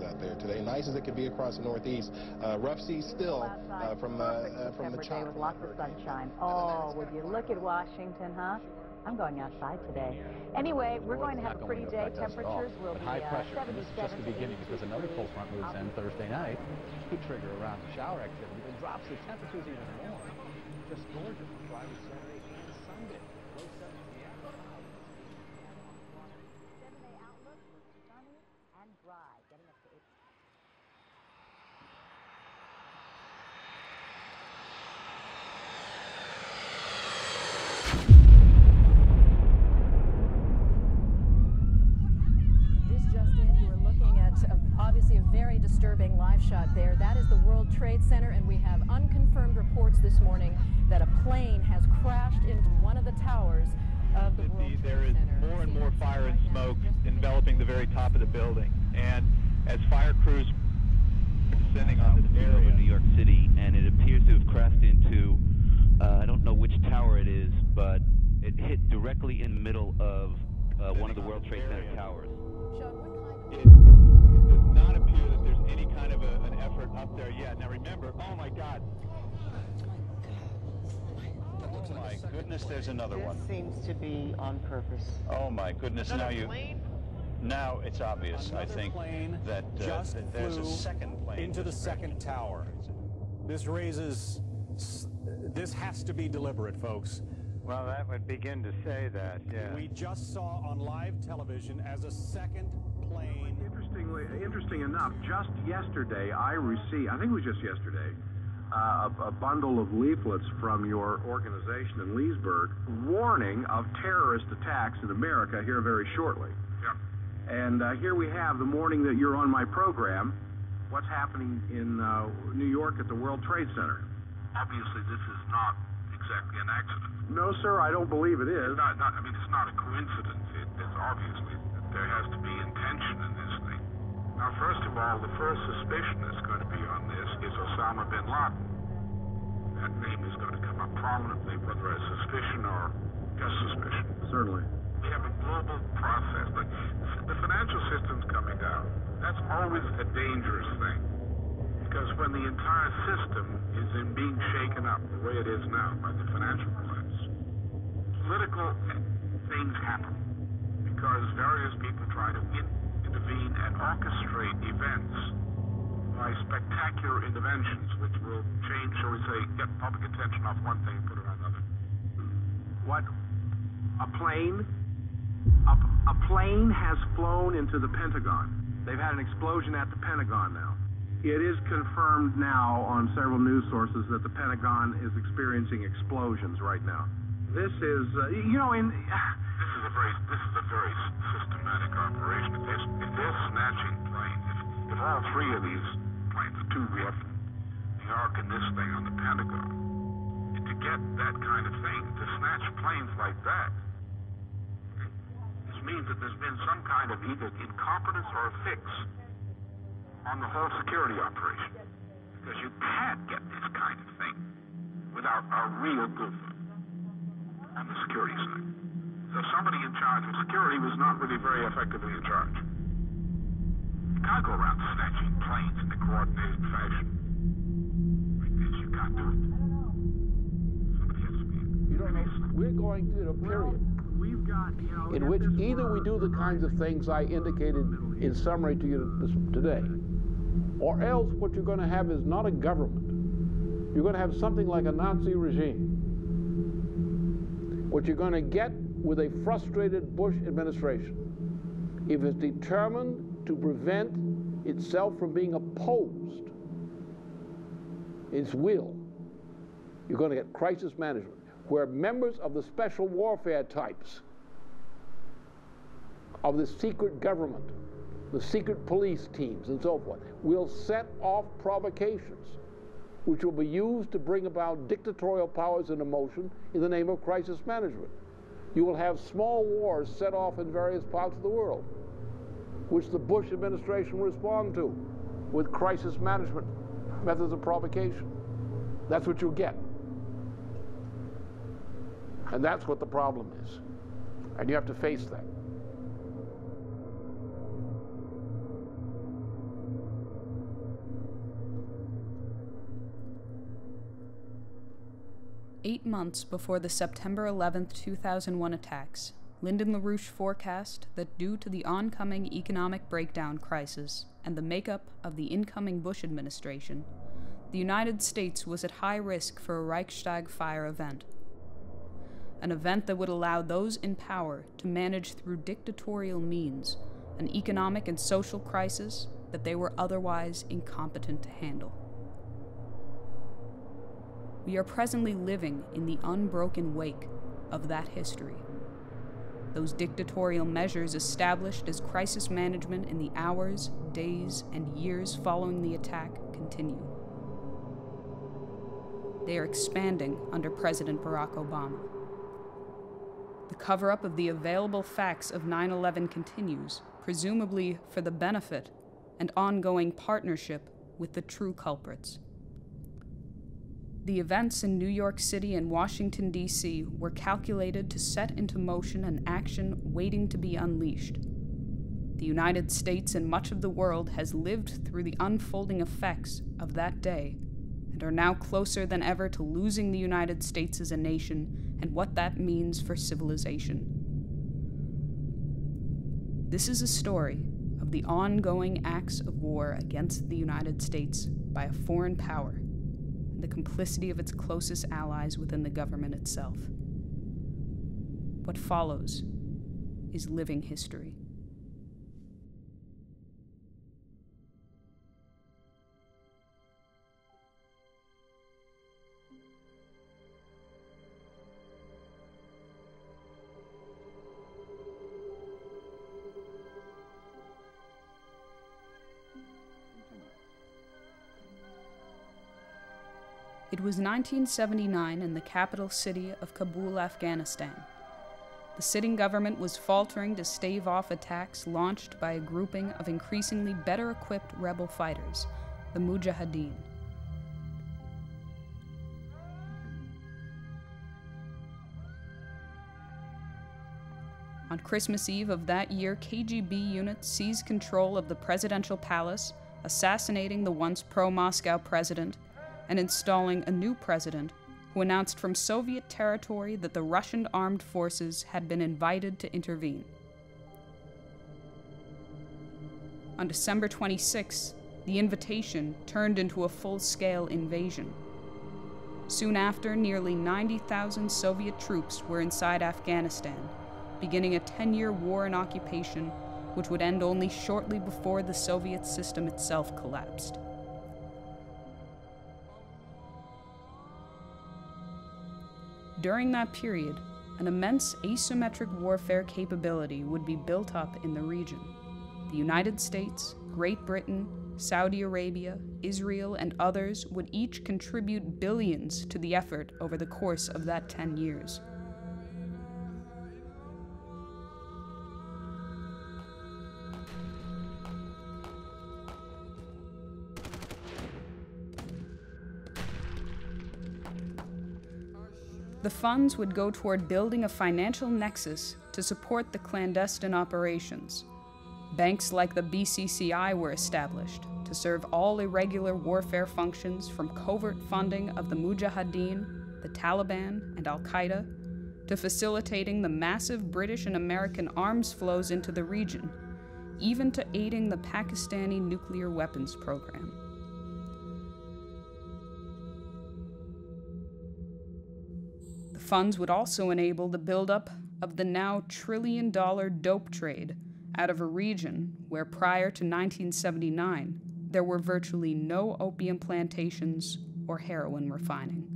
out there today, nice as it could be across the Northeast. Rough seas still from the chop. With lots of sunshine. Oh, would you look at Washington, huh? I'm going outside today. Anyway, we're going to have a pretty day. Temperatures will be high pressure. 77. This is just the beginning, because another cold front moves in Thursday night. Could trigger around shower activity, but drops the temperatures even more. Just gorgeous on Friday, Saturday, and Sunday. Low 70s in the afternoon. 7-day outlook, sunny and dry, getting up to 8. Obviously a very disturbing live shot there. That is the World Trade Center, and we have unconfirmed reports this morning that a plane has crashed into one of the towers of the World Trade Center. There is more and more fire and smoke enveloping the very top of the building, and as fire crews descending on this area in New York City, and it appears to have crashed into, I don't know which tower it is, but it hit directly in the middle of one of the World Trade Center towers. It does not appear that there's any kind of an effort up there yet. Now remember, oh my God. Oh my goodness, there's another one. This seems to be on purpose. Oh my goodness, now it's obvious, I think, that there's a second plane into the second tower. This has to be deliberate, folks. Well, that would begin to say that, yeah. We just saw on live television as a second plane. Interesting enough, just yesterday I received, I think it was just yesterday, a bundle of leaflets from your organization in Leesburg warning of terrorist attacks in America here very shortly. Yeah. And here we have, the morning that you're on my program, what's happening in New York at the World Trade Center. Obviously, this is not exactly an accident. No, sir, I don't believe it is. I mean, it's not a coincidence. It's obviously that there has to be intention in this thing. Now, first of all, the first suspicion that's going to be on this is Osama bin Laden. That name is going to come up prominently, whether as suspicion or just suspicion. Certainly. We have a global process. Like, the financial system's coming down. That's always a dangerous thing. Because when the entire system is being shaken up the way it is now by the financial collapse, political things happen because various people try to intervene and orchestrate events by spectacular interventions which will change, shall we say, get public attention off one thing and put it on another. What? A plane? A plane has flown into the Pentagon. They've had an explosion at the Pentagon now. It is confirmed now on several news sources that the Pentagon is experiencing explosions right now. This is, This is a very systematic operation. If they're snatching planes, if all three of these planes, the two we have, New York and this thing on the Pentagon, and to get that kind of thing, to snatch planes like that, this means that there's been some kind of either incompetence or a fix on the whole security operation. Because you can't get this kind of thing without a real good on the security side. So somebody in charge of security was not really very effectively in charge. You can't go around snatching planes in a coordinated fashion. Like this, you can't do it. Somebody has to be. You don't know. We're going through a period in which either we do the kinds of things I indicated in summary to you today, or else what you're going to have is not a government. You're going to have something like a Nazi regime. What you're going to get with a frustrated Bush administration, if it's determined to prevent itself from being opposed, its will, you're going to get crisis management, where members of the special warfare types of the secret government, the secret police teams and so forth, will set off provocations which will be used to bring about dictatorial powers into motion in the name of crisis management. You will have small wars set off in various parts of the world, which the Bush administration will respond to with crisis management methods of provocation. That's what you'll get. And that's what the problem is. And you have to face that. 8 months before the September 11, 2001 attacks, Lyndon LaRouche forecast that due to the oncoming economic breakdown crisis and the makeup of the incoming Bush administration, the United States was at high risk for a Reichstag fire event. An event that would allow those in power to manage through dictatorial means an economic and social crisis that they were otherwise incompetent to handle. We are presently living in the unbroken wake of that history. Those dictatorial measures established as crisis management in the hours, days, and years following the attack continue. They are expanding under President Barack Obama. The cover-up of the available facts of 9/11 continues, presumably for the benefit and ongoing partnership with the true culprits. The events in New York City and Washington, D.C. were calculated to set into motion an action waiting to be unleashed. The United States and much of the world has lived through the unfolding effects of that day and are now closer than ever to losing the United States as a nation and what that means for civilization. This is a story of the ongoing acts of war against the United States by a foreign power and the complicity of its closest allies within the government itself. What follows is living history. It was 1979 in the capital city of Kabul, Afghanistan. The sitting government was faltering to stave off attacks launched by a grouping of increasingly better-equipped rebel fighters, the Mujahideen. On Christmas Eve of that year, KGB units seized control of the presidential palace, assassinating the once pro-Moscow president and installing a new president who announced from Soviet territory that the Russian armed forces had been invited to intervene. On December 26, the invitation turned into a full-scale invasion. Soon after, nearly 90,000 Soviet troops were inside Afghanistan, beginning a 10-year war and occupation which would end only shortly before the Soviet system itself collapsed. During that period, an immense asymmetric warfare capability would be built up in the region. The United States, Great Britain, Saudi Arabia, Israel, and others would each contribute billions to the effort over the course of that 10 years. The funds would go toward building a financial nexus to support the clandestine operations. Banks like the BCCI were established to serve all irregular warfare functions, from covert funding of the Mujahideen, the Taliban, and Al-Qaeda, to facilitating the massive British and American arms flows into the region, even to aiding the Pakistani nuclear weapons program. Funds would also enable the buildup of the now trillion-dollar dope trade out of a region where prior to 1979 there were virtually no opium plantations or heroin refining.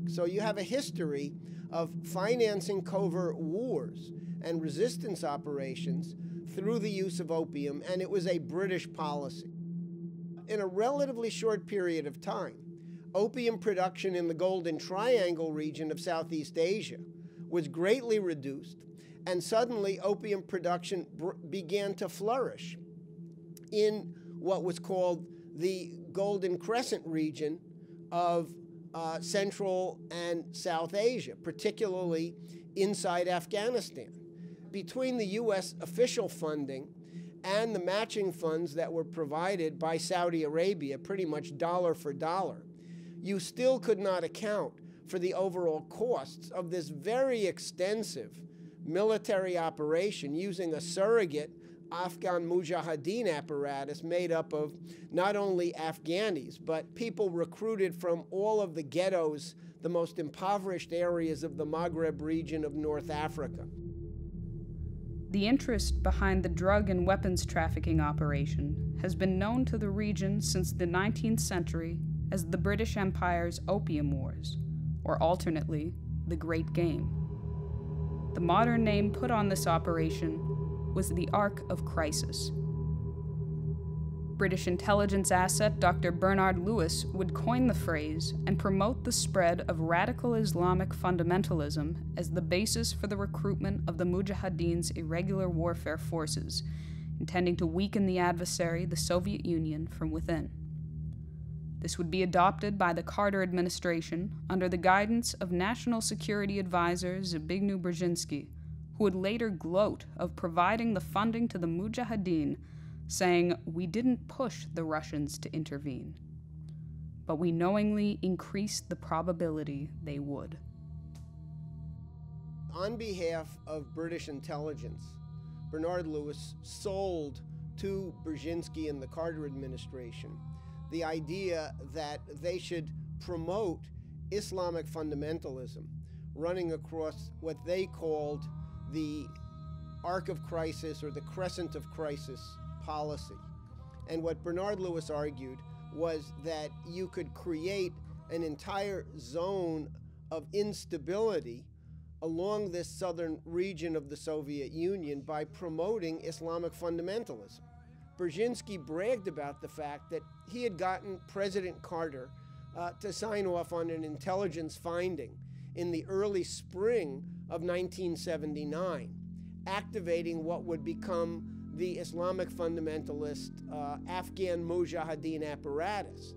So you have a history of financing covert wars and resistance operations through the use of opium, and it was a British policy. In a relatively short period of time, opium production in the Golden Triangle region of Southeast Asia was greatly reduced, and suddenly opium production began to flourish in what was called the Golden Crescent region of Central and South Asia, particularly inside Afghanistan. Between the U.S. official funding and the matching funds that were provided by Saudi Arabia, pretty much dollar for dollar, you still could not account for the overall costs of this very extensive military operation using a surrogate Afghan Mujahideen apparatus made up of not only Afghanis, but people recruited from all of the ghettos, the most impoverished areas of the Maghreb region of North Africa. The interest behind the drug and weapons trafficking operation has been known to the region since the 19th century as the British Empire's Opium Wars, or alternately, the Great Game. The modern name put on this operation was the Ark of Crisis. British intelligence asset Dr. Bernard Lewis would coin the phrase and promote the spread of radical Islamic fundamentalism as the basis for the recruitment of the Mujahideen's irregular warfare forces, intending to weaken the adversary, the Soviet Union, from within. This would be adopted by the Carter administration under the guidance of National Security Advisor Zbigniew Brzezinski, who would later gloat of providing the funding to the Mujahideen, saying, "We didn't push the Russians to intervene, but we knowingly increased the probability they would." On behalf of British intelligence, Bernard Lewis sold to Brzezinski and the Carter administration the idea that they should promote Islamic fundamentalism, running across what they called the Ark of Crisis or the Crescent of Crisis policy. And what Bernard Lewis argued was that you could create an entire zone of instability along this southern region of the Soviet Union by promoting Islamic fundamentalism. Brzezinski bragged about the fact that he had gotten President Carter to sign off on an intelligence finding in the early spring of 1979, activating what would become the Islamic fundamentalist Afghan Mujahideen apparatus.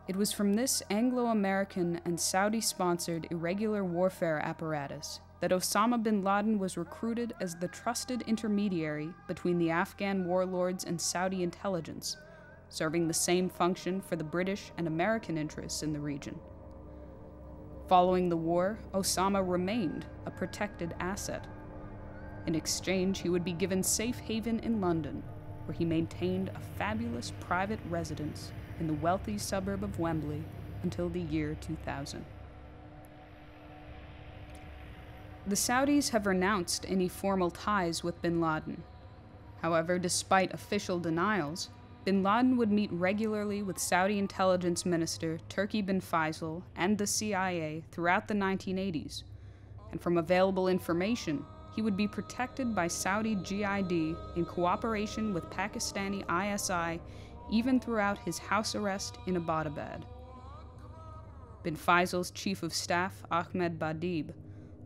It was from this Anglo-American and Saudi-sponsored irregular warfare apparatus that Osama bin Laden was recruited as the trusted intermediary between the Afghan warlords and Saudi intelligence, serving the same function for the British and American interests in the region. Following the war, Osama remained a protected asset. In exchange, he would be given safe haven in London, where he maintained a fabulous private residence in the wealthy suburb of Wembley until the year 2000. The Saudis have renounced any formal ties with bin Laden. However, despite official denials, bin Laden would meet regularly with Saudi intelligence minister Turki bin Faisal and the CIA throughout the 1980s, and from available information, he would be protected by Saudi GID in cooperation with Pakistani ISI even throughout his house arrest in Abbottabad. Bin Faisal's chief of staff, Ahmed Badib,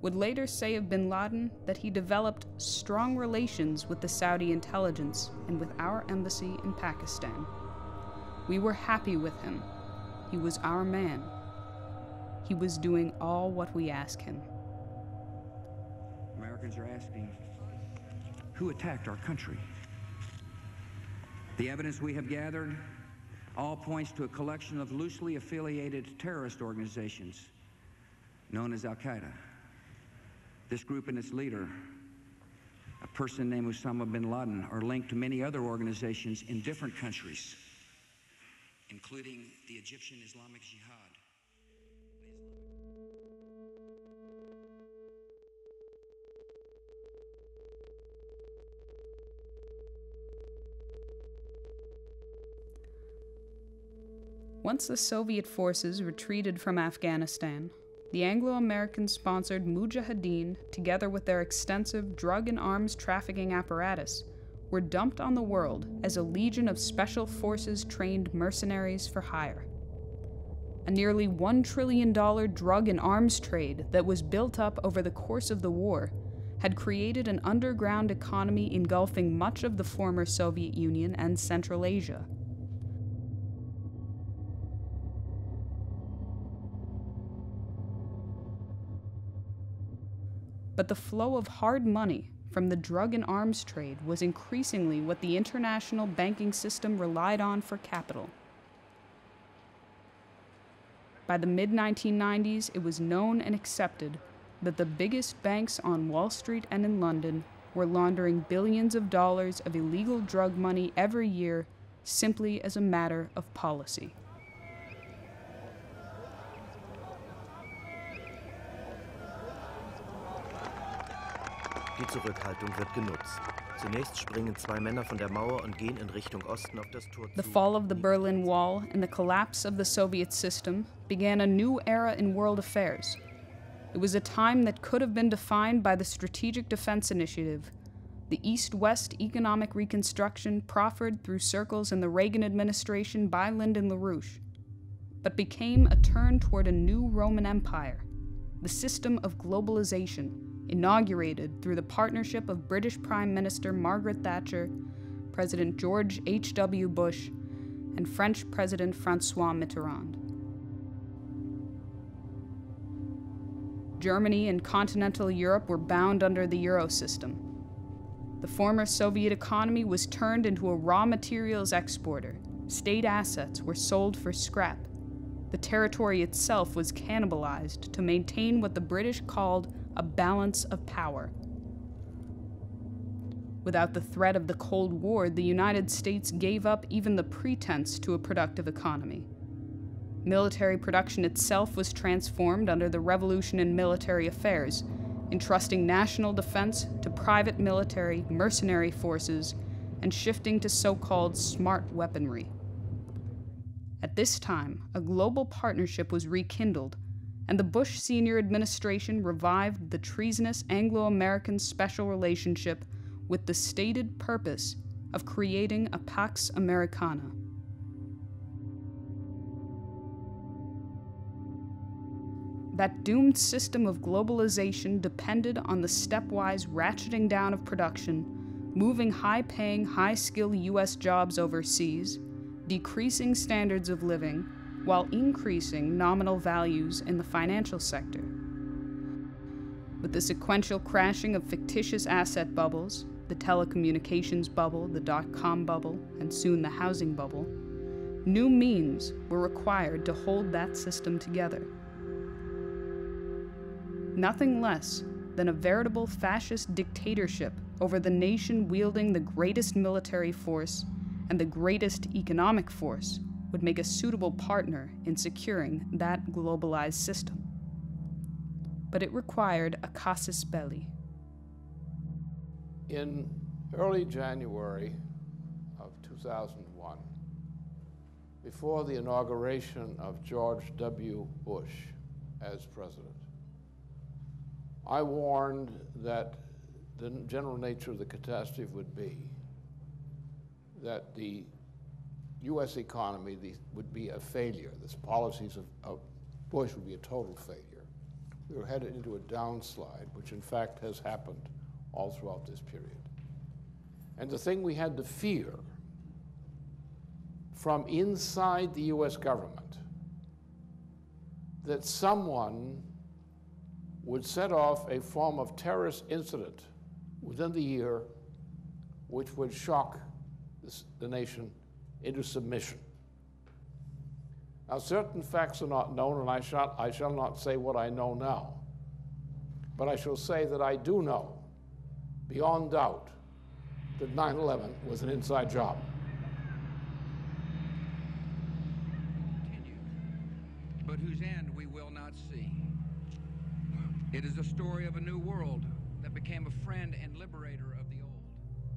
would later say of bin Laden that he developed strong relations with the Saudi intelligence and with our embassy in Pakistan. We were happy with him. He was our man. He was doing all what we asked him. Americans are asking, who attacked our country? The evidence we have gathered all points to a collection of loosely affiliated terrorist organizations known as Al-Qaeda. This group and its leader, a person named Osama bin Laden, are linked to many other organizations in different countries, including the Egyptian Islamic Jihad. Once the Soviet forces retreated from Afghanistan, the Anglo-American-sponsored Mujahideen, together with their extensive drug and arms trafficking apparatus, were dumped on the world as a legion of special forces-trained mercenaries for hire. A nearly $1 trillion drug and arms trade that was built up over the course of the war had created an underground economy engulfing much of the former Soviet Union and Central Asia. But the flow of hard money from the drug and arms trade was increasingly what the international banking system relied on for capital. By the mid-1990s, it was known and accepted that the biggest banks on Wall Street and in London were laundering billions of dollars of illegal drug money every year simply as a matter of policy. Die Zurückhaltung wird genutzt. Zunächst springen zwei Männer von der Mauer und gehen in Richtung Osten auf das Tor zu. The fall of the Berlin Wall and the collapse of the Soviet system began a new era in world affairs. It was a time that could have been defined by the Strategic Defense Initiative, the East-West economic reconstruction proffered through circles in the Reagan administration by Lyndon LaRouche, but became a turn toward a new Roman Empire, the system of globalization, inaugurated through the partnership of British Prime Minister Margaret Thatcher, President George H.W. Bush, and French President François Mitterrand. Germany and continental Europe were bound under the Euro system. The former Soviet economy was turned into a raw materials exporter. State assets were sold for scrap. The territory itself was cannibalized to maintain what the British called a balance of power. Without the threat of the Cold War, the United States gave up even the pretense to a productive economy. Military production itself was transformed under the revolution in military affairs, entrusting national defense to private military mercenary forces and shifting to so-called smart weaponry. At this time, a global partnership was rekindled, and the Bush senior administration revived the treasonous Anglo-American special relationship with the stated purpose of creating a Pax Americana. That doomed system of globalization depended on the stepwise ratcheting down of production, moving high-paying, high-skill U.S. jobs overseas, decreasing standards of living, while increasing nominal values in the financial sector. With the sequential crashing of fictitious asset bubbles, the telecommunications bubble, the dot-com bubble, and soon the housing bubble, new means were required to hold that system together. Nothing less than a veritable fascist dictatorship over the nation wielding the greatest military force and the greatest economic force would make a suitable partner in securing that globalized system. But it required a casus belli. In early January of 2001, before the inauguration of George W. Bush as president, I warned that the general nature of the catastrophe would be that the U.S. economy would be a failure. The policies of Bush would be a total failure. We were headed into a downslide, which in fact has happened all throughout this period. And the thing we had to fear from inside the U.S. government, that someone would set off a form of terrorist incident within the year which would shock the nation into submission. Now, certain facts are not known, and I shall not say what I know now, but I shall say that I do know, beyond doubt, that 9/11 was an inside job. But whose end we will not see. It is the story of a new world that became a friend and liberator of the old.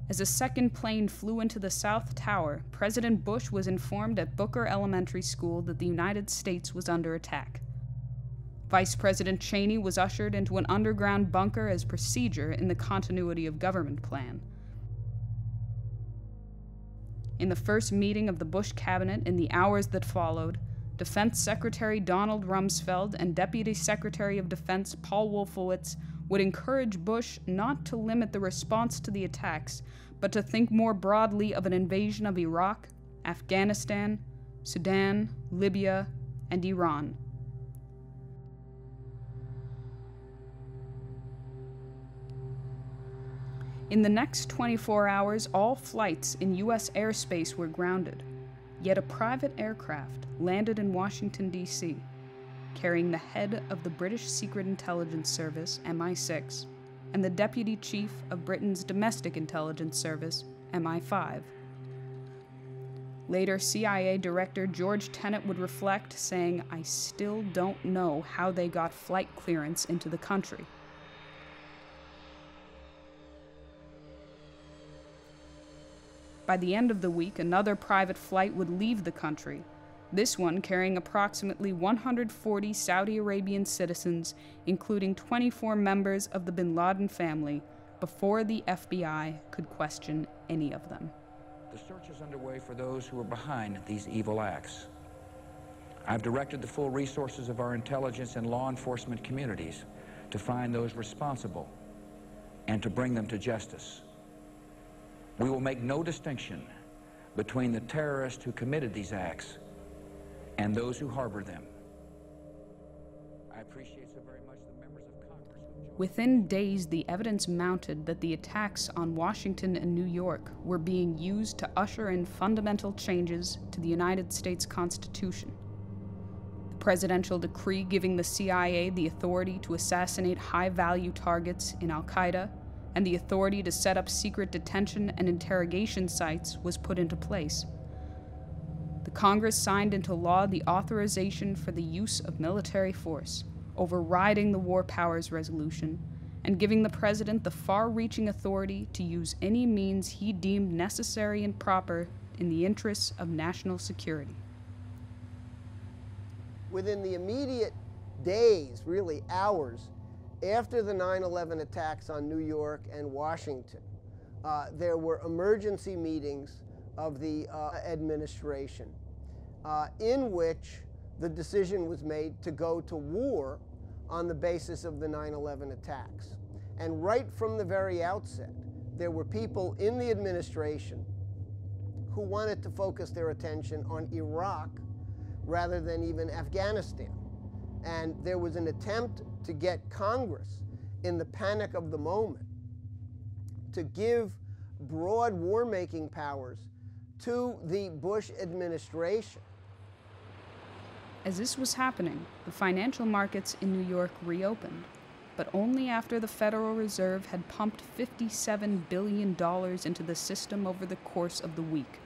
As a second plane flew into the South Tower, President Bush was informed at Booker Elementary School that the United States was under attack. Vice President Cheney was ushered into an underground bunker as procedure in the continuity of government plan. In the first meeting of the Bush cabinet in the hours that followed, Defense Secretary Donald Rumsfeld and Deputy Secretary of Defense Paul Wolfowitz would encourage Bush not to limit the response to the attacks, but to think more broadly of an invasion of Iraq, Afghanistan, Sudan, Libya, and Iran. In the next 24 hours, all flights in U.S. airspace were grounded, yet a private aircraft landed in Washington, D.C., carrying the head of the British Secret Intelligence Service, MI6, and the Deputy Chief of Britain's Domestic Intelligence Service, MI5. Later, CIA Director George Tenet would reflect, saying, "I still don't know how they got flight clearance into the country." By the end of the week, another private flight would leave the country, this one carrying approximately 140 Saudi Arabian citizens, including 24 members of the bin Laden family, before the FBI could question any of them. The search is underway for those who are behind these evil acts. I've directed the full resources of our intelligence and law enforcement communities to find those responsible and to bring them to justice. We will make no distinction between the terrorists who committed these acts and those who harbor them. I appreciate so very much the members of Congress who joined. Within days, the evidence mounted that the attacks on Washington and New York were being used to usher in fundamental changes to the United States Constitution. The presidential decree giving the CIA the authority to assassinate high-value targets in Al-Qaeda and the authority to set up secret detention and interrogation sites was put into place. The Congress signed into law the authorization for the use of military force, overriding the War Powers Resolution, and giving the President the far-reaching authority to use any means he deemed necessary and proper in the interests of national security. Within the immediate days, really hours, after the 9/11 attacks on New York and Washington, there were emergency meetings of the administration in which the decision was made to go to war on the basis of the 9/11 attacks. And right from the very outset, there were people in the administration who wanted to focus their attention on Iraq rather than even Afghanistan. And there was an attempt to get Congress, in the panic of the moment, to give broad war-making powers to the Bush administration. As this was happening, the financial markets in New York reopened, but only after the Federal Reserve had pumped $57 billion into the system over the course of the week.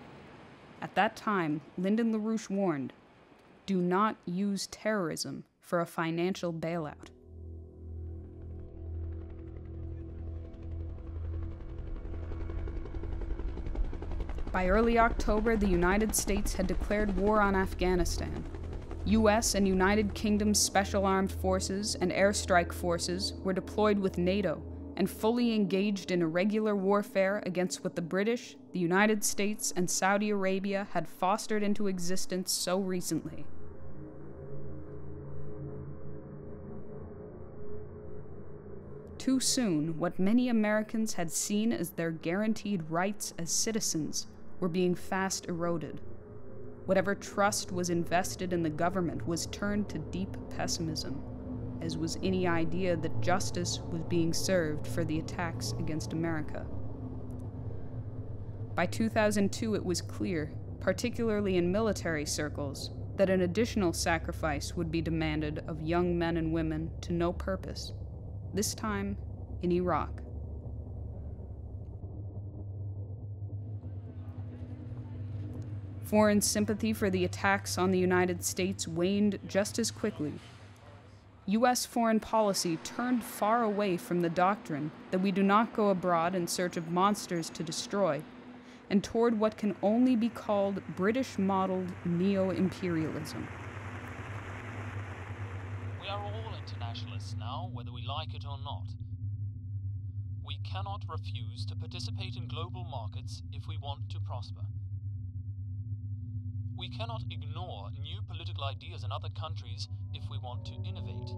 At that time, Lyndon LaRouche warned, "Do not use terrorism for a financial bailout." By early October, the United States had declared war on Afghanistan. U.S. and United Kingdom Special Armed Forces and airstrike forces were deployed with NATO and fully engaged in irregular warfare against what the British, the United States, and Saudi Arabia had fostered into existence so recently. Too soon, what many Americans had seen as their guaranteed rights as citizens were being fast eroded. Whatever trust was invested in the government was turned to deep pessimism, as was any idea that justice was being served for the attacks against America. By 2002, it was clear, particularly in military circles, that an additional sacrifice would be demanded of young men and women to no purpose, this time in Iraq. Foreign sympathy for the attacks on the United States waned just as quickly. U.S. foreign policy turned far away from the doctrine that we do not go abroad in search of monsters to destroy, and toward what can only be called British-modeled neo-imperialism. We are all internationalists now, whether we like it or not. We cannot refuse to participate in global markets if we want to prosper. We cannot ignore new political ideas in other countries if we want to innovate.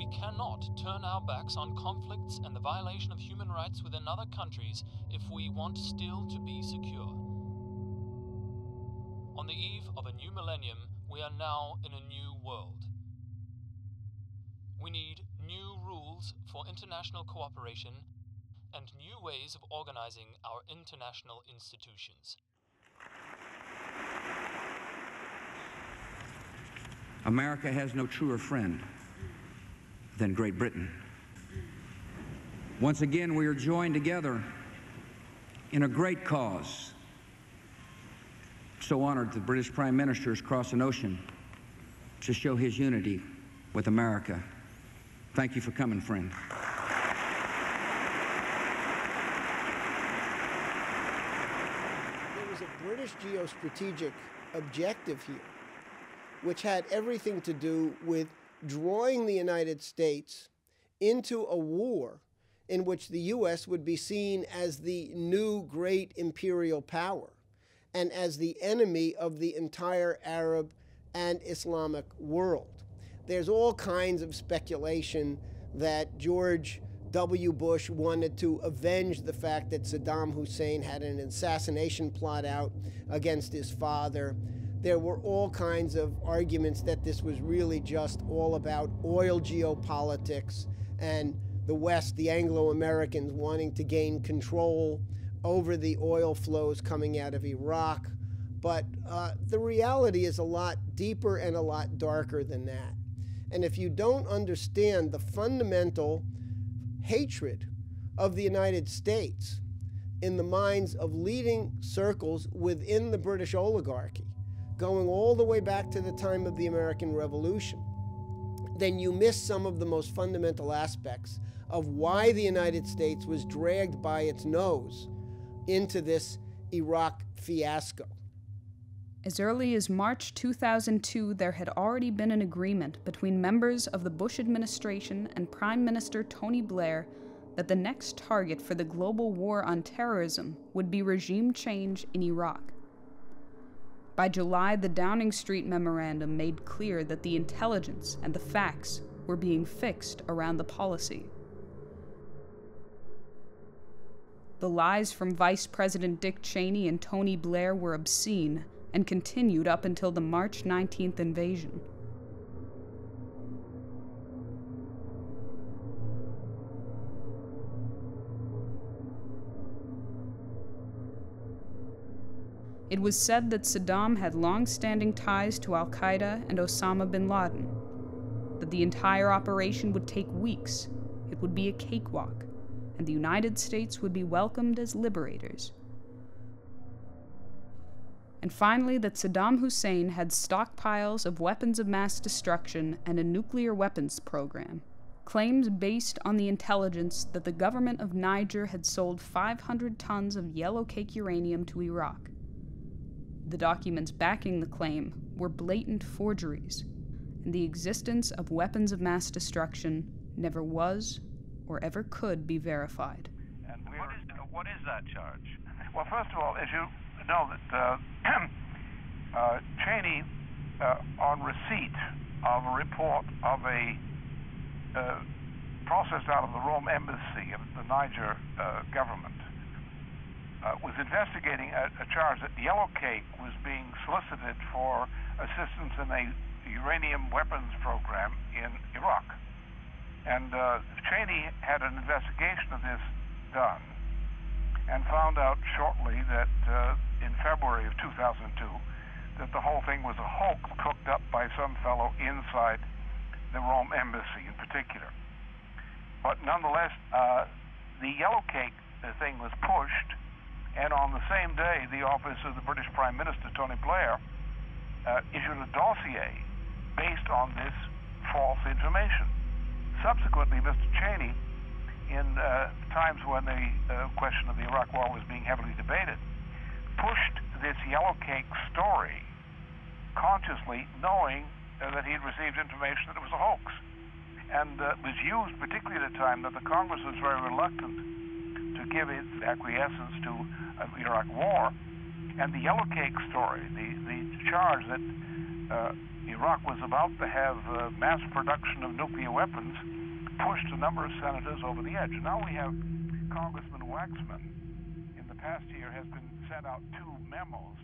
We cannot turn our backs on conflicts and the violation of human rights within other countries if we want still to be secure. On the eve of a new millennium, we are now in a new world. We need new rules for international cooperation and new ways of organizing our international institutions. America has no truer friend than Great Britain. Once again, we are joined together in a great cause. So honored the British Prime Minister has crossed an ocean to show his unity with America. Thank you for coming, friend. There was a British geostrategic objective here, which had everything to do with drawing the United States into a war in which the U.S. would be seen as the new great imperial power and as the enemy of the entire Arab and Islamic world. There's all kinds of speculation that George W. Bush wanted to avenge the fact that Saddam Hussein had an assassination plot out against his father. There were all kinds of arguments that this was really just all about oil geopolitics and the West, the Anglo-Americans, wanting to gain control over the oil flows coming out of Iraq. But the reality is a lot deeper and a lot darker than that. And if you don't understand the fundamental hatred of the United States in the minds of leading circles within the British oligarchy, going all the way back to the time of the American Revolution, then you miss some of the most fundamental aspects of why the United States was dragged by its nose into this Iraq fiasco. As early as March 2002, there had already been an agreement between members of the Bush administration and Prime Minister Tony Blair that the next target for the global war on terrorism would be regime change in Iraq. By July, the Downing Street Memorandum made clear that the intelligence and the facts were being fixed around the policy. The lies from Vice President Dick Cheney and Tony Blair were obscene and continued up until the March 19th invasion. It was said that Saddam had long-standing ties to al-Qaeda and Osama bin Laden, that the entire operation would take weeks, it would be a cakewalk, and the United States would be welcomed as liberators. And finally, that Saddam Hussein had stockpiles of weapons of mass destruction and a nuclear weapons program. Claims based on the intelligence that the government of Niger had sold 500 tons of yellow cake uranium to Iraq. The documents backing the claim were blatant forgeries, and the existence of weapons of mass destruction never was or ever could be verified. And what is that charge? Well, first of all, as you know, that Cheney, on receipt of a report of a process out of the Rome embassy of the Niger government, was investigating a charge that Yellow Cake was being solicited for assistance in a uranium weapons program in Iraq. And Cheney had an investigation of this done and found out shortly that in February of 2002 that the whole thing was a hoax cooked up by some fellow inside the Rome embassy in particular. But nonetheless, the Yellow Cake thing was pushed, and on the same day, the office of the British Prime Minister, Tony Blair, issued a dossier based on this false information. Subsequently, Mr. Cheney, in times when the question of the Iraq War was being heavily debated, pushed this Yellow Cake story consciously, knowing that he had received information that it was a hoax. And was used particularly at a time that the Congress was very reluctant to give its acquiescence to the Iraq War. And the Yellow Cake story, the charge that Iraq was about to have mass production of nuclear weapons, pushed a number of senators over the edge. And now we have Congressman Waxman, in the past year, has been sent out 2 memos.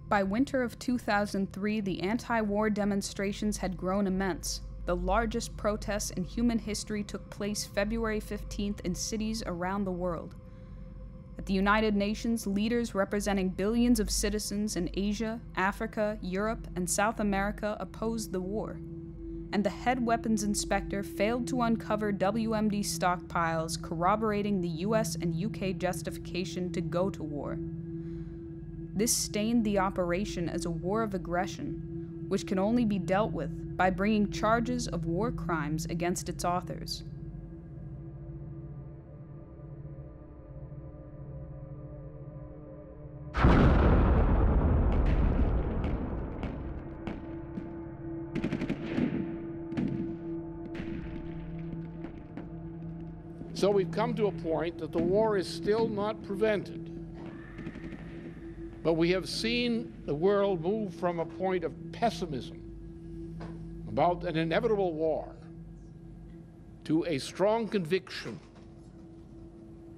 By winter of 2003, the anti-war demonstrations had grown immense. The largest protests in human history took place February 15th in cities around the world. At the United Nations, leaders representing billions of citizens in Asia, Africa, Europe, and South America opposed the war. And the head weapons inspector failed to uncover WMD stockpiles corroborating the US and UK justification to go to war. This stained the operation as a war of aggression, which can only be dealt with by bringing charges of war crimes against its authors. So we've come to a point that the war is still not prevented. But we have seen the world move from a point of pessimism about an inevitable war to a strong conviction,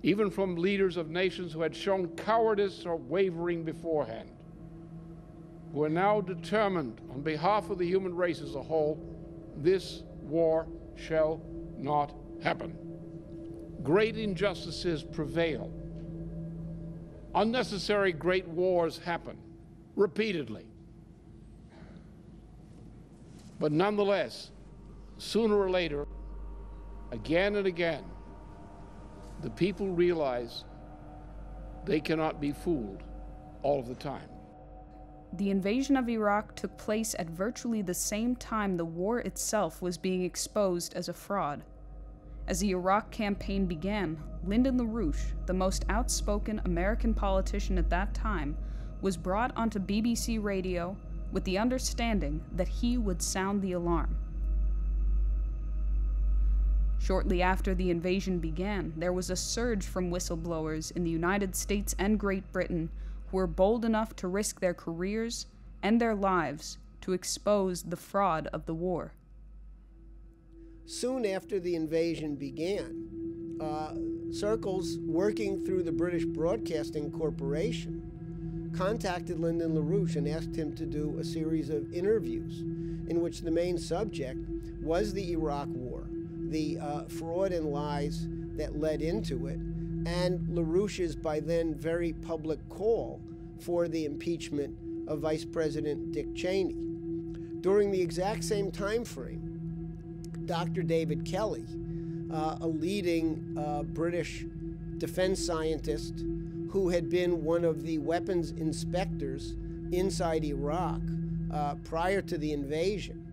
even from leaders of nations who had shown cowardice or wavering beforehand, who are now determined on behalf of the human race as a whole, this war shall not happen. Great injustices prevail. Unnecessary great wars happen repeatedly. But nonetheless, sooner or later, again and again, the people realize they cannot be fooled all of the time. The invasion of Iraq took place at virtually the same time the war itself was being exposed as a fraud. As the Iraq campaign began, Lyndon LaRouche, the most outspoken American politician at that time, was brought onto BBC radio with the understanding that he would sound the alarm. Shortly after the invasion began, there was a surge from whistleblowers in the United States and Great Britain who were bold enough to risk their careers and their lives to expose the fraud of the war. Soon after the invasion began, circles working through the British Broadcasting Corporation contacted Lyndon LaRouche and asked him to do a series of interviews in which the main subject was the Iraq War, the fraud and lies that led into it, and LaRouche's by then very public call for the impeachment of Vice President Dick Cheney. During the exact same time frame, Dr. David Kelly, a leading British defense scientist who had been one of the weapons inspectors inside Iraq prior to the invasion,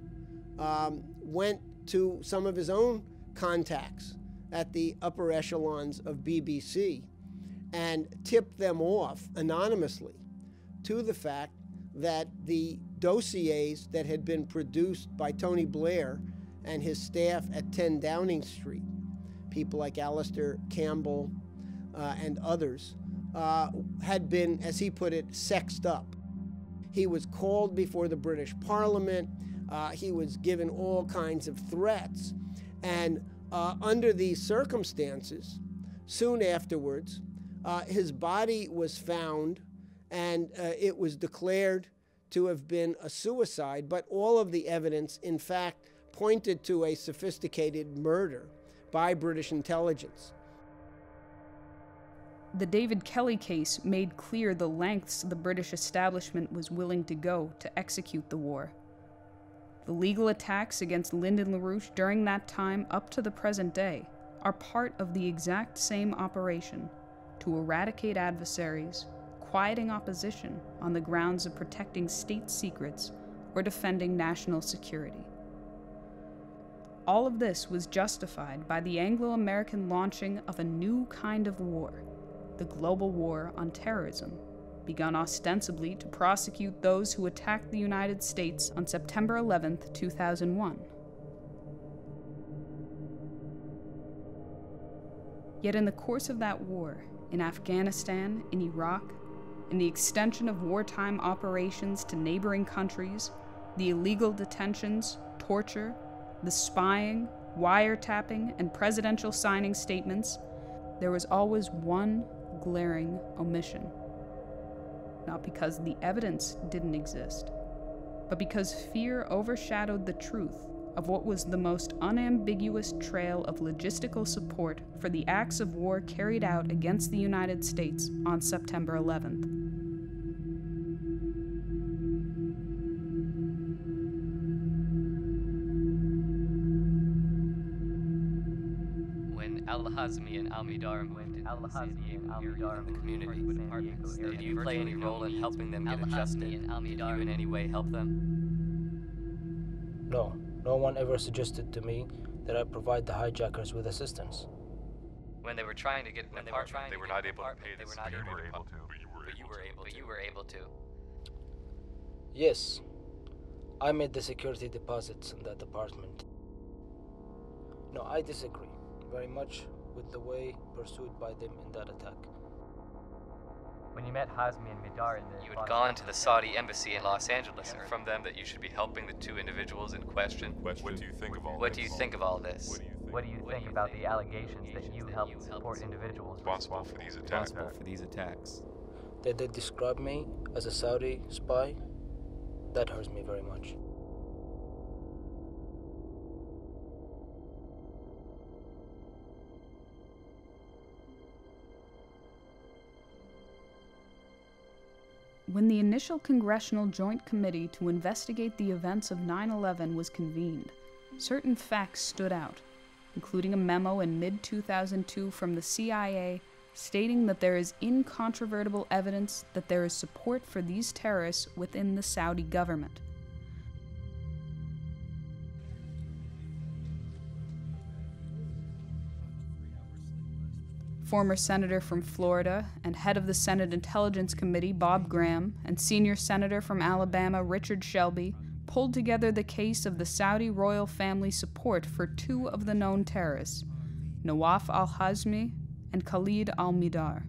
went to some of his own contacts at the upper echelons of BBC and tipped them off anonymously to the fact that the dossiers that had been produced by Tony Blair and his staff at 10 Downing Street, people like Alistair Campbell and others, had been, as he put it, sexed up. He was called before the British Parliament. He was given all kinds of threats. And under these circumstances, soon afterwards, his body was found and it was declared to have been a suicide, but all of the evidence, in fact, pointed to a sophisticated murder by British intelligence. The David Kelly case made clear the lengths the British establishment was willing to go to execute the war. The legal attacks against Lyndon LaRouche during that time up to the present day are part of the exact same operation to eradicate adversaries, quieting opposition on the grounds of protecting state secrets or defending national security. All of this was justified by the Anglo-American launching of a new kind of war, the global war on terrorism, begun ostensibly to prosecute those who attacked the United States on September 11, 2001. Yet in the course of that war, in Afghanistan, in Iraq, in the extension of wartime operations to neighboring countries, the illegal detentions, torture, the spying, wiretapping, and presidential signing statements, there was always one glaring omission. Not because the evidence didn't exist, but because fear overshadowed the truth of what was the most unambiguous trail of logistical support for the acts of war carried out against the United States on September 11th. When Al-Hazmi and Al-Midar moved into the community, did you play any role in helping them get adjusted? Did you in any way help them? No. No one ever suggested to me that I provide the hijackers with assistance. When they were trying to get an apartment, they were not able to pay the security deposit, but you were able to. Yes. I made the security deposits in that apartment. No, I disagree very much with the way pursued by them in that attack. When you met Hazmi and Midar, you had gone to the Saudi embassy in Los Angeles and from them that you should be helping the two individuals in question. What do you think of all this? What do you think of all this? What do you think about the allegations that you helped support individuals responsible for these attacks? That they describe me as a Saudi spy? That hurts me very much. When the initial Congressional Joint Committee to investigate the events of 9/11 was convened, certain facts stood out, including a memo in mid-2002 from the CIA stating that there is incontrovertible evidence that there is support for these terrorists within the Saudi government. Former Senator from Florida and head of the Senate Intelligence Committee, Bob Graham, and senior Senator from Alabama, Richard Shelby, pulled together the case of the Saudi royal family support for two of the known terrorists, Nawaf al-Hazmi and Khalid al-Midar.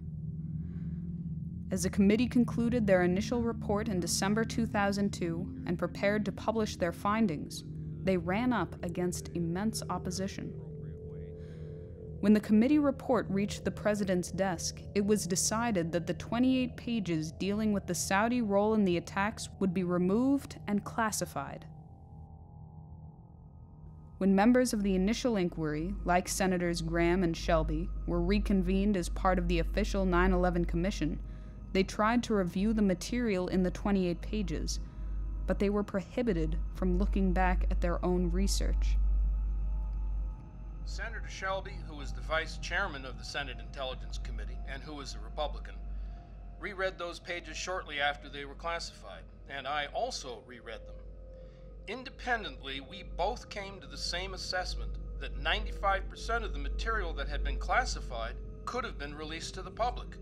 As the committee concluded their initial report in December 2002 and prepared to publish their findings, they ran up against immense opposition. When the committee report reached the president's desk, it was decided that the 28 pages dealing with the Saudi role in the attacks would be removed and classified. When members of the initial inquiry, like Senators Graham and Shelby, were reconvened as part of the official 9/11 Commission, they tried to review the material in the 28 pages, but they were prohibited from looking back at their own research. Senator Shelby, who was the vice chairman of the Senate Intelligence Committee and who was a Republican, reread those pages shortly after they were classified, and I also reread them. Independently, we both came to the same assessment that 95% of the material that had been classified could have been released to the public.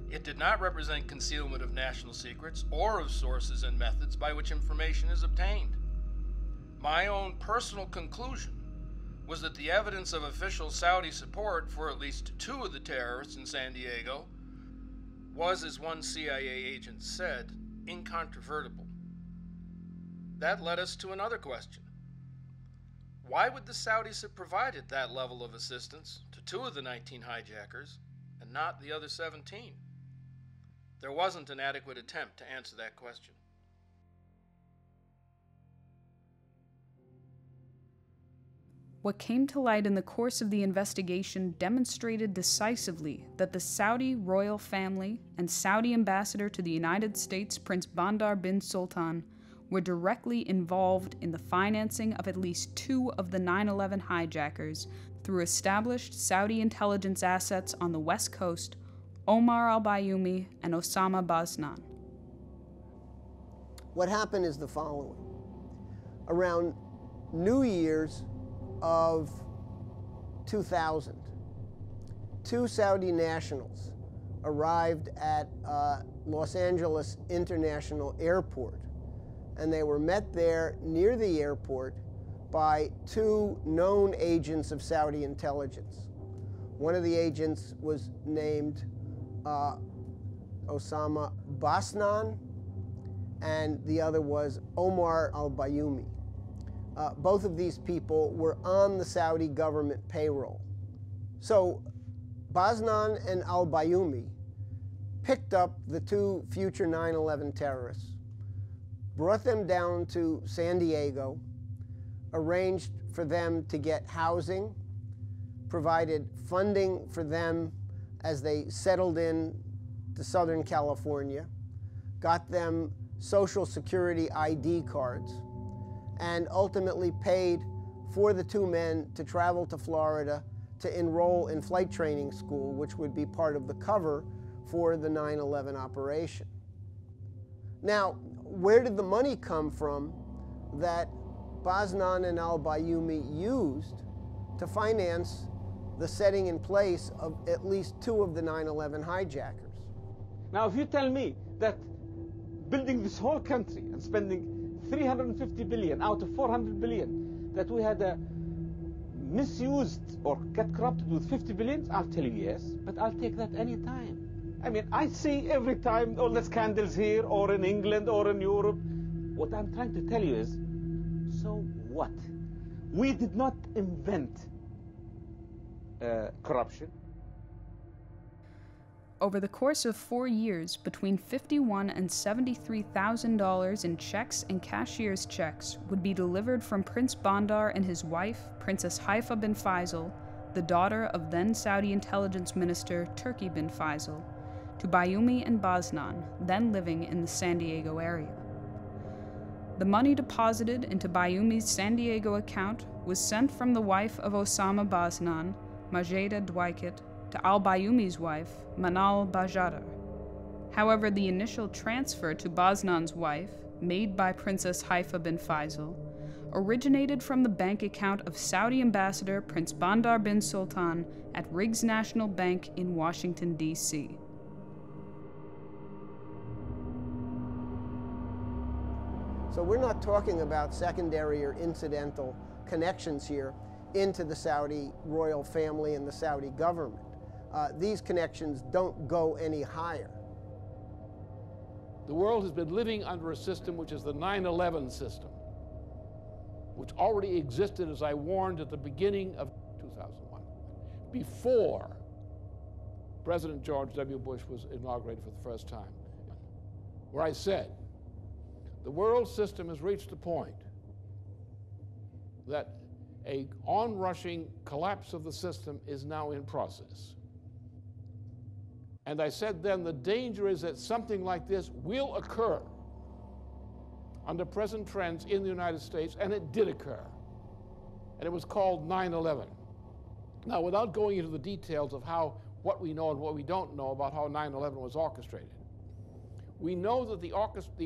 It did not represent concealment of national secrets or of sources and methods by which information is obtained. My own personal conclusion was that the evidence of official Saudi support for at least two of the terrorists in San Diego was, as one CIA agent said, incontrovertible. That led us to another question. Why would the Saudis have provided that level of assistance to two of the 19 hijackers and not the other 17? There wasn't an adequate attempt to answer that question. What came to light in the course of the investigation demonstrated decisively that the Saudi royal family and Saudi ambassador to the United States, Prince Bandar bin Sultan, were directly involved in the financing of at least two of the 9/11 hijackers through established Saudi intelligence assets on the West Coast, Omar al-Bayoumi and Osama Basnan. What happened is the following. Around New Year's of 2000, two Saudi nationals arrived at Los Angeles International Airport, and they were met there near the airport by two known agents of Saudi intelligence. One of the agents was named Osama Basnan, and the other was Omar al-Bayoumi. Both of these people were on the Saudi government payroll. So Basnan and al-Bayoumi picked up the two future 9/11 terrorists, brought them down to San Diego, arranged for them to get housing, provided funding for them as they settled in to Southern California, got them Social Security ID cards, and ultimately paid for the two men to travel to Florida to enroll in flight training school, which would be part of the cover for the 9/11 operation. Now, where did the money come from that Basnan and al-Bayoumi used to finance the setting in place of at least two of the 9/11 hijackers? Now, if you tell me that building this whole country and spending 350 billion out of 400 billion, that we had misused or got corrupted with 50 billion, I'll tell you yes, but I'll take that any time. I mean, I see every time all the scandals here or in England or in Europe. What I'm trying to tell you is, so what? We did not invent corruption. Over the course of 4 years, between $51,000 and $73,000 in checks and cashier's checks would be delivered from Prince Bandar and his wife, Princess Haifa bin Faisal, the daughter of then Saudi intelligence minister Turki bin Faisal, to Bayoumi and Basnan, then living in the San Diego area. The money deposited into Bayoumi's San Diego account was sent from the wife of Osama Basnan, Majeda Dwight, to al-Bayoumi's wife, Manal Bajadar. However, the initial transfer to Basnan's wife, made by Princess Haifa bin Faisal, originated from the bank account of Saudi ambassador Prince Bandar bin Sultan at Riggs National Bank in Washington, D.C. So we're not talking about secondary or incidental connections here into the Saudi royal family and the Saudi government. These connections don't go any higher. The world has been living under a system which is the 9/11 system, which already existed, as I warned, at the beginning of 2001, before President George W. Bush was inaugurated for the first time, where I said, the world system has reached a point that an onrushing collapse of the system is now in process. And I said then the danger is that something like this will occur under present trends in the United States, and it did occur. And it was called 9/11. Now, without going into the details of what we know and what we don't know about how 9/11 was orchestrated, we know that the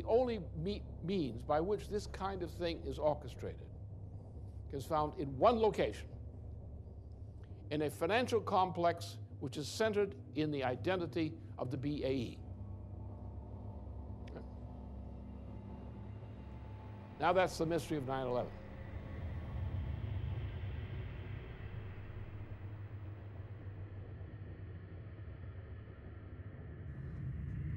only means by which this kind of thing is orchestrated is found in one location, in a financial complex which is centered in the identity of the BAE. Now that's the mystery of 9/11.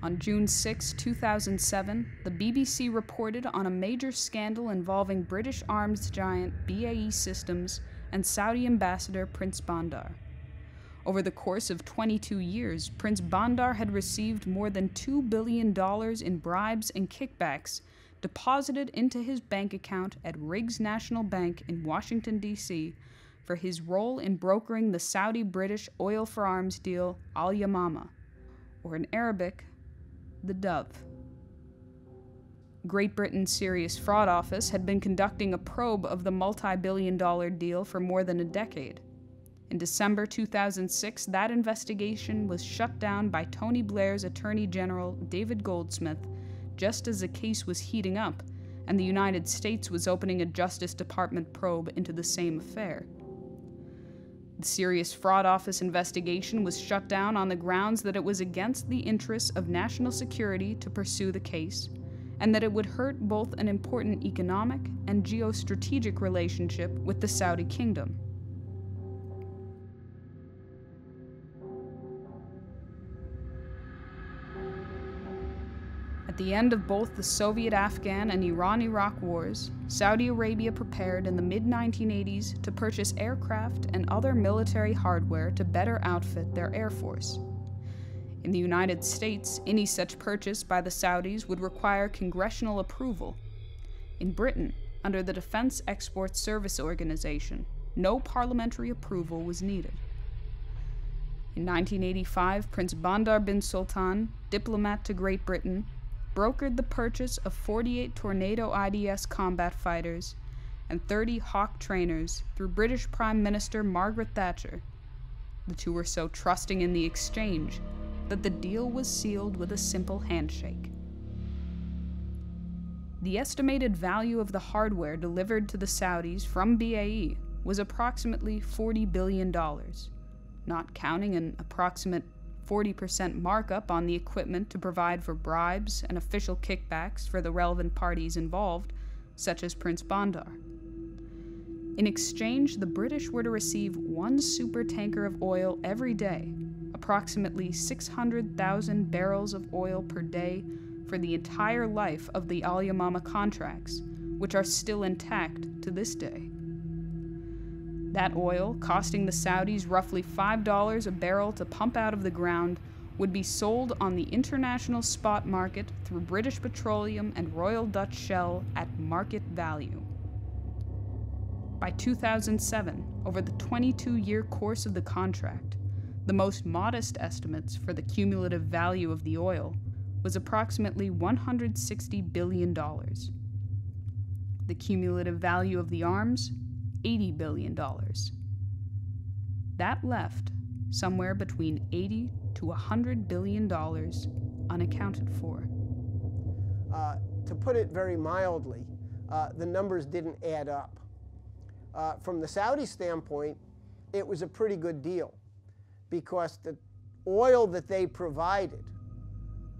On June 6, 2007, the BBC reported on a major scandal involving British arms giant BAE Systems and Saudi ambassador Prince Bandar. Over the course of 22 years, Prince Bandar had received more than $2 billion in bribes and kickbacks deposited into his bank account at Riggs National Bank in Washington, D.C., for his role in brokering the Saudi-British oil for arms deal Al Yamama, or in Arabic, the Dove. Great Britain's Serious Fraud Office had been conducting a probe of the multi-billion-dollar deal for more than a decade. In December 2006, that investigation was shut down by Tony Blair's Attorney General David Goldsmith, just as the case was heating up, and the United States was opening a Justice Department probe into the same affair. The Serious Fraud Office investigation was shut down on the grounds that it was against the interests of national security to pursue the case, and that it would hurt both an important economic and geostrategic relationship with the Saudi kingdom. At the end of both the Soviet-Afghan and Iran-Iraq wars, Saudi Arabia prepared in the mid-1980s to purchase aircraft and other military hardware to better outfit their air force. In the United States, any such purchase by the Saudis would require congressional approval. In Britain, under the Defense Export Service Organization, no parliamentary approval was needed. In 1985, Prince Bandar bin Sultan, diplomat to Great Britain, brokered the purchase of 48 Tornado IDS combat fighters and 30 Hawk trainers through British Prime Minister Margaret Thatcher. The two were so trusting in the exchange that the deal was sealed with a simple handshake. The estimated value of the hardware delivered to the Saudis from BAE was approximately $40 billion, not counting an approximate 40% markup on the equipment to provide for bribes and official kickbacks for the relevant parties involved, such as Prince Bandar. In exchange, the British were to receive one supertanker of oil every day, approximately 600,000 barrels of oil per day for the entire life of the Al Yamama contracts, which are still intact to this day. That oil, costing the Saudis roughly $5 a barrel to pump out of the ground, would be sold on the international spot market through British Petroleum and Royal Dutch Shell at market value. By 2007, over the 22-year course of the contract, the most modest estimates for the cumulative value of the oil was approximately $160 billion. The cumulative value of the arms, $80 billion. That left somewhere between $80 to $100 billion unaccounted for. To put it very mildly, the numbers didn't add up. From the Saudi standpoint, it was a pretty good deal because the oil that they provided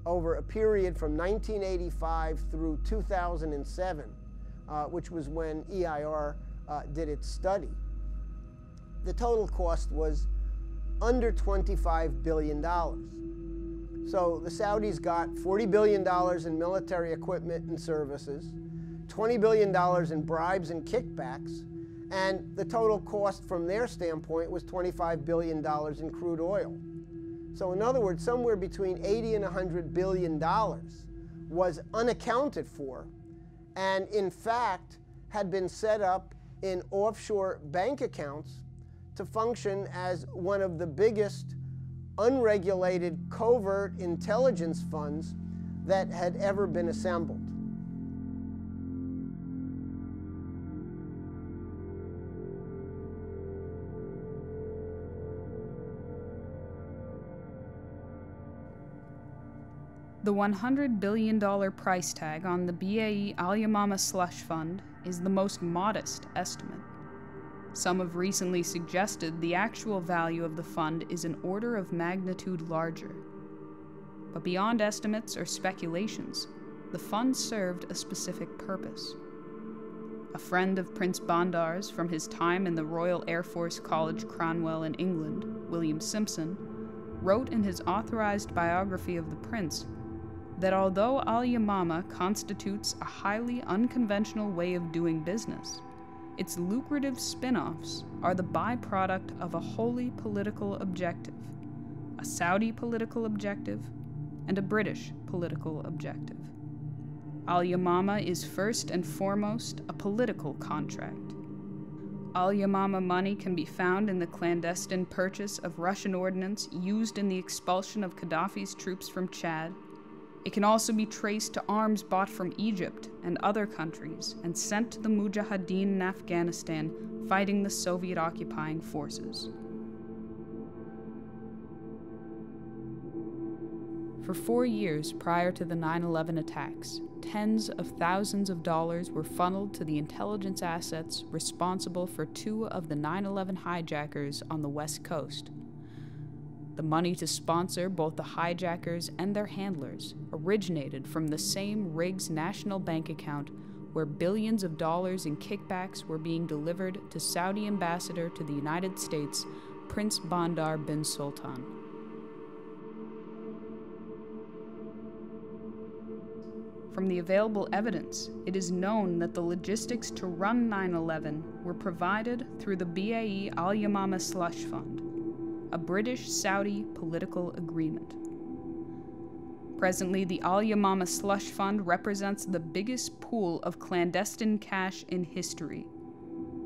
over a period from 1985 through 2007, which was when EIR did its study, the total cost was under $25 billion. So the Saudis got $40 billion in military equipment and services, $20 billion in bribes and kickbacks, and the total cost from their standpoint was $25 billion in crude oil. So in other words, somewhere between $80 and $100 billion was unaccounted for, and in fact had been set up in offshore bank accounts to function as one of the biggest unregulated covert intelligence funds that had ever been assembled. The $100 billion price tag on the BAE Al Yamama slush fund is the most modest estimate. Some have recently suggested the actual value of the fund is an order of magnitude larger. But beyond estimates or speculations, the fund served a specific purpose. A friend of Prince Bandar's from his time in the Royal Air Force College Cranwell in England, William Simpson, wrote in his authorized biography of the prince that although Al Yamama constitutes a highly unconventional way of doing business, its lucrative spin-offs are the byproduct of a wholly political objective, a Saudi political objective, and a British political objective. Al Yamama is first and foremost a political contract. Al Yamama money can be found in the clandestine purchase of Russian ordnance used in the expulsion of Gaddafi's troops from Chad. It can also be traced to arms bought from Egypt and other countries and sent to the Mujahideen in Afghanistan fighting the Soviet occupying forces. For 4 years prior to the 9/11 attacks, tens of thousands of dollars were funneled to the intelligence assets responsible for 2 of the 9/11 hijackers on the West Coast. The money to sponsor both the hijackers and their handlers originated from the same Riggs National Bank account where billions of dollars in kickbacks were being delivered to Saudi Ambassador to the United States, Prince Bandar bin Sultan. From the available evidence, it is known that the logistics to run 9/11 were provided through the BAE Al Yamama Slush Fund, a British-Saudi political agreement. Presently, the Al Yamama Slush Fund represents the biggest pool of clandestine cash in history.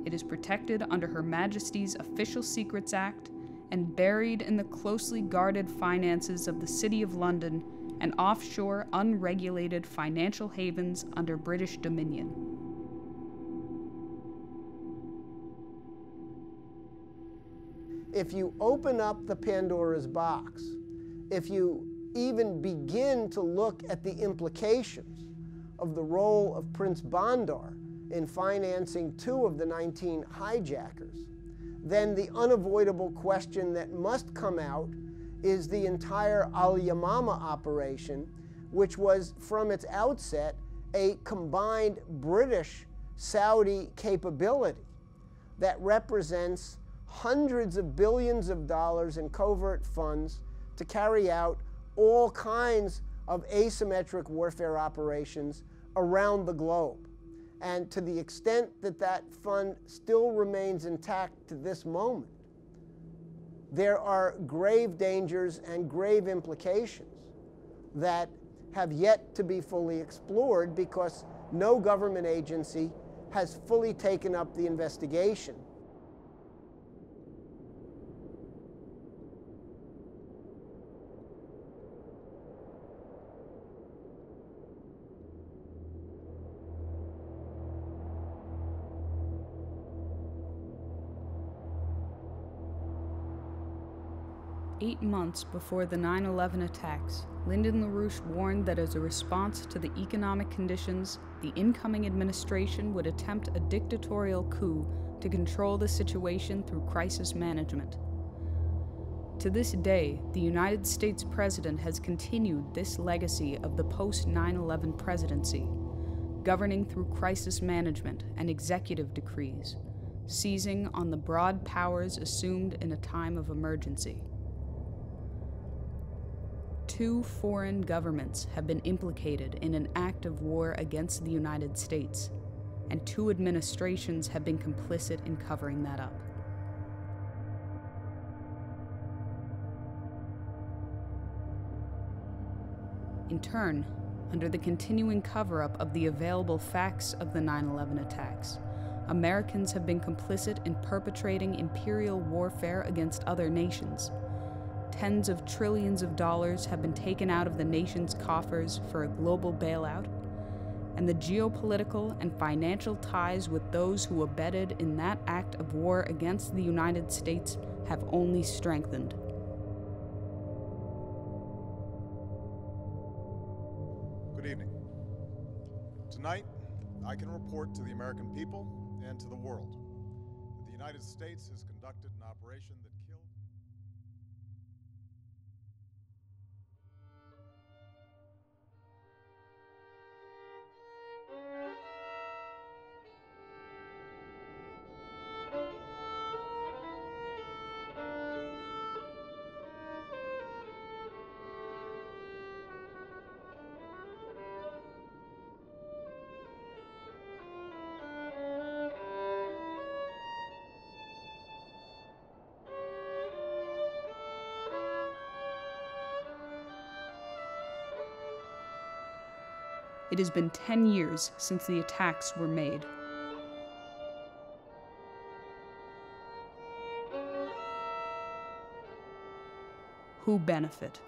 It is protected under Her Majesty's Official Secrets Act and buried in the closely guarded finances of the City of London and offshore, unregulated financial havens under British dominion. If you open up the Pandora's box, if you even begin to look at the implications of the role of Prince Bandar in financing 2 of the 19 hijackers, then the unavoidable question that must come out is the entire Al Yamama operation, which was from its outset a combined British-Saudi capability that represents hundreds of billions of dollars in covert funds to carry out all kinds of asymmetric warfare operations around the globe. And to the extent that that fund still remains intact to this moment, there are grave dangers and grave implications that have yet to be fully explored because no government agency has fully taken up the investigation. Eight months before the 9/11 attacks, Lyndon LaRouche warned that as a response to the economic conditions, the incoming administration would attempt a dictatorial coup to control the situation through crisis management. To this day, the United States President has continued this legacy of the post-9/11 presidency, governing through crisis management and executive decrees, seizing on the broad powers assumed in a time of emergency. 2 foreign governments have been implicated in an act of war against the United States, and 2 administrations have been complicit in covering that up. In turn, under the continuing cover-up of the available facts of the 9/11 attacks, Americans have been complicit in perpetrating imperial warfare against other nations. Tens of trillions of dollars have been taken out of the nation's coffers for a global bailout, and the geopolitical and financial ties with those who abetted in that act of war against the United States have only strengthened. Good evening. Tonight, I can report to the American people and to the world that the United States has conducted an operation that killed... It has been 10 years since the attacks were made. Who benefit?